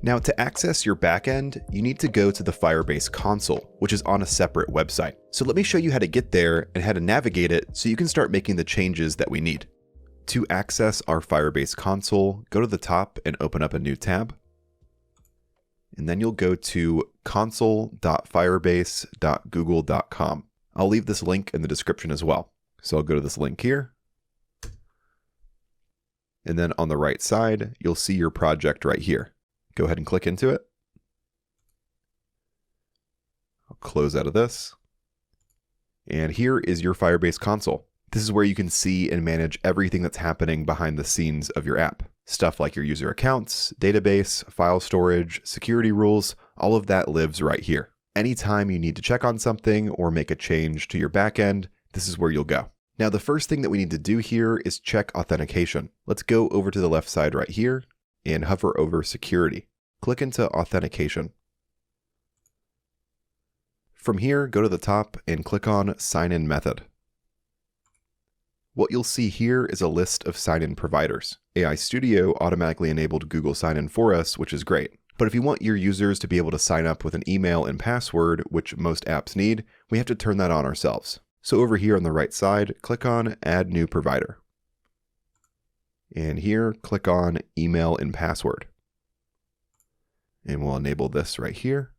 Now, to access your backend, you need to go to the Firebase console, which is on a separate website. So let me show you how to get there and how to navigate it so you can start making the changes that we need. To access our Firebase console, go to the top and open up a new tab. And then you'll go to console.firebase.google.com. I'll leave this link in the description as well. So I'll go to this link here. And then on the right side, you'll see your project right here. Go ahead and click into it. I'll close out of this. And here is your Firebase console. This is where you can see and manage everything that's happening behind the scenes of your app. Stuff like your user accounts, database, file storage, security rules, all of that lives right here. Anytime you need to check on something or make a change to your backend, this is where you'll go. Now, the first thing that we need to do here is check authentication. Let's go over to the left side right here and hover over security. Click into authentication. From here, go to the top and click on sign-in method. What you'll see here is a list of sign-in providers. AI Studio automatically enabled Google Sign-In for us, which is great. But if you want your users to be able to sign up with an email and password, which most apps need, we have to turn that on ourselves. So over here on the right side, click on Add New Provider. And here, click on Email and Password. And we'll enable this right here.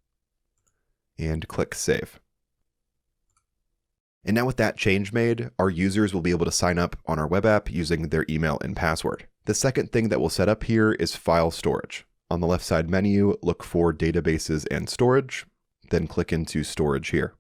And click Save. And now with that change made, our users will be able to sign up on our web app using their email and password. The second thing that we'll set up here is file storage. On the left side menu, look for databases and storage, then click into storage here.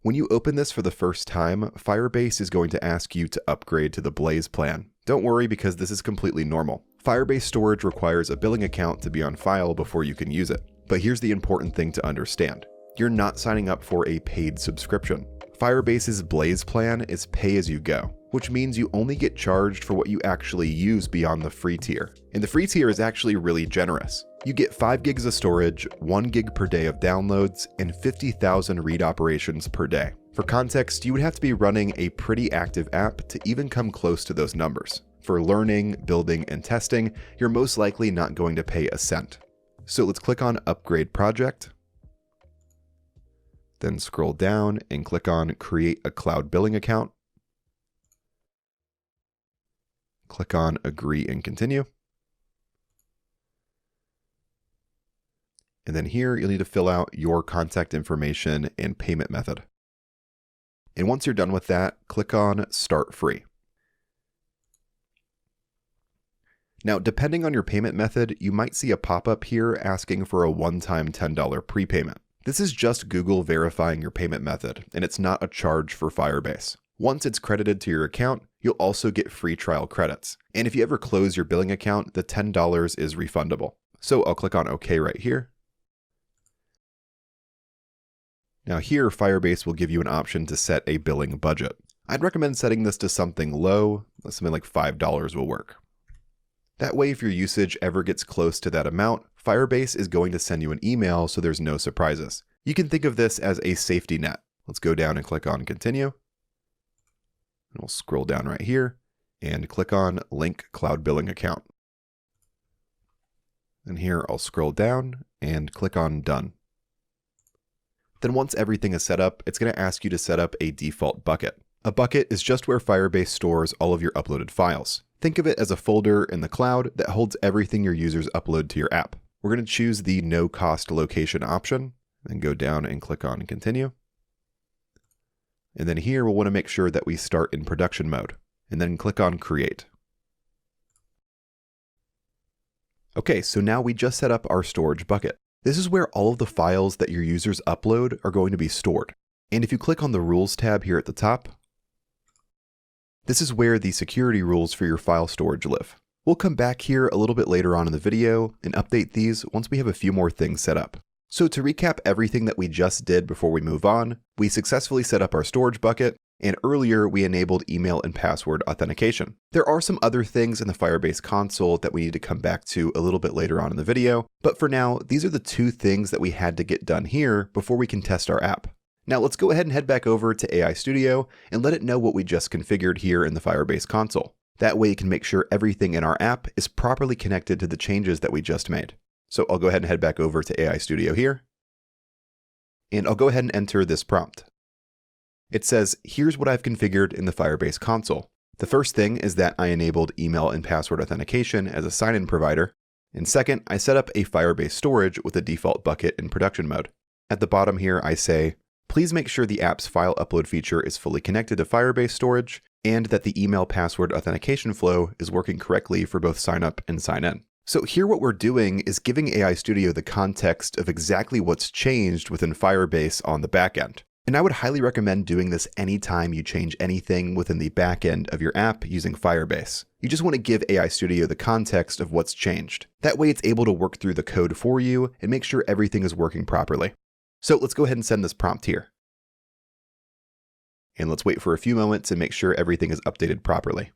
When you open this for the first time, Firebase is going to ask you to upgrade to the Blaze plan. Don't worry because this is completely normal. Firebase storage requires a billing account to be on file before you can use it. But here's the important thing to understand. You're not signing up for a paid subscription. Firebase's Blaze plan is pay as you go, which means you only get charged for what you actually use beyond the free tier. And the free tier is actually really generous. You get 5 gigs of storage, 1 gig per day of downloads, and 50,000 read operations per day. For context, you would have to be running a pretty active app to even come close to those numbers. For learning, building, and testing, you're most likely not going to pay a cent. So let's click on Upgrade Project. Then scroll down and click on Create a Cloud Billing Account. Click on Agree and Continue. And then here you'll need to fill out your contact information and payment method. And once you're done with that, click on Start Free. Now, depending on your payment method, you might see a pop-up here asking for a one-time $10 prepayment. This is just Google verifying your payment method, and it's not a charge for Firebase. Once it's credited to your account, you'll also get free trial credits. And if you ever close your billing account, the $10 is refundable. So I'll click on OK right here. Now here, Firebase will give you an option to set a billing budget. I'd recommend setting this to something low, something like $5 will work. That way, if your usage ever gets close to that amount, Firebase is going to send you an email so there's no surprises. You can think of this as a safety net. Let's go down and click on Continue. And we'll scroll down right here and click on Link Cloud Billing Account. And here I'll scroll down and click on Done. Then once everything is set up, it's going to ask you to set up a default bucket. A bucket is just where Firebase stores all of your uploaded files. Think of it as a folder in the cloud that holds everything your users upload to your app. We're going to choose the no cost location option, then go down and click on Continue. And then here we'll want to make sure that we start in production mode, and then click on Create. Okay, so now we just set up our storage bucket. This is where all of the files that your users upload are going to be stored. And if you click on the Rules tab here at the top, this is where the security rules for your file storage live. We'll come back here a little bit later on in the video and update these once we have a few more things set up. So to recap everything that we just did before we move on, we successfully set up our storage bucket, and earlier we enabled email and password authentication. There are some other things in the Firebase console that we need to come back to a little bit later on in the video, but for now, these are the 2 things that we had to get done here before we can test our app. Now let's go ahead and head back over to AI Studio and let it know what we just configured here in the Firebase console. That way you can make sure everything in our app is properly connected to the changes that we just made. So I'll go ahead and head back over to AI Studio here. And I'll go ahead and enter this prompt. It says, here's what I've configured in the Firebase console. The first thing is that I enabled email and password authentication as a sign-in provider. And second, I set up a Firebase storage with a default bucket in production mode. At the bottom here, I say, please make sure the app's file upload feature is fully connected to Firebase storage and that the email password authentication flow is working correctly for both sign up and sign in. So here what we're doing is giving AI Studio the context of exactly what's changed within Firebase on the backend. And I would highly recommend doing this anytime you change anything within the backend of your app using Firebase. You just want to give AI Studio the context of what's changed. That way it's able to work through the code for you and make sure everything is working properly. So let's go ahead and send this prompt here. And let's wait for a few moments and make sure everything is updated properly.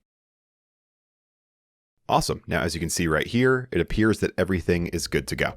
Awesome. Now, as you can see right here, it appears that everything is good to go.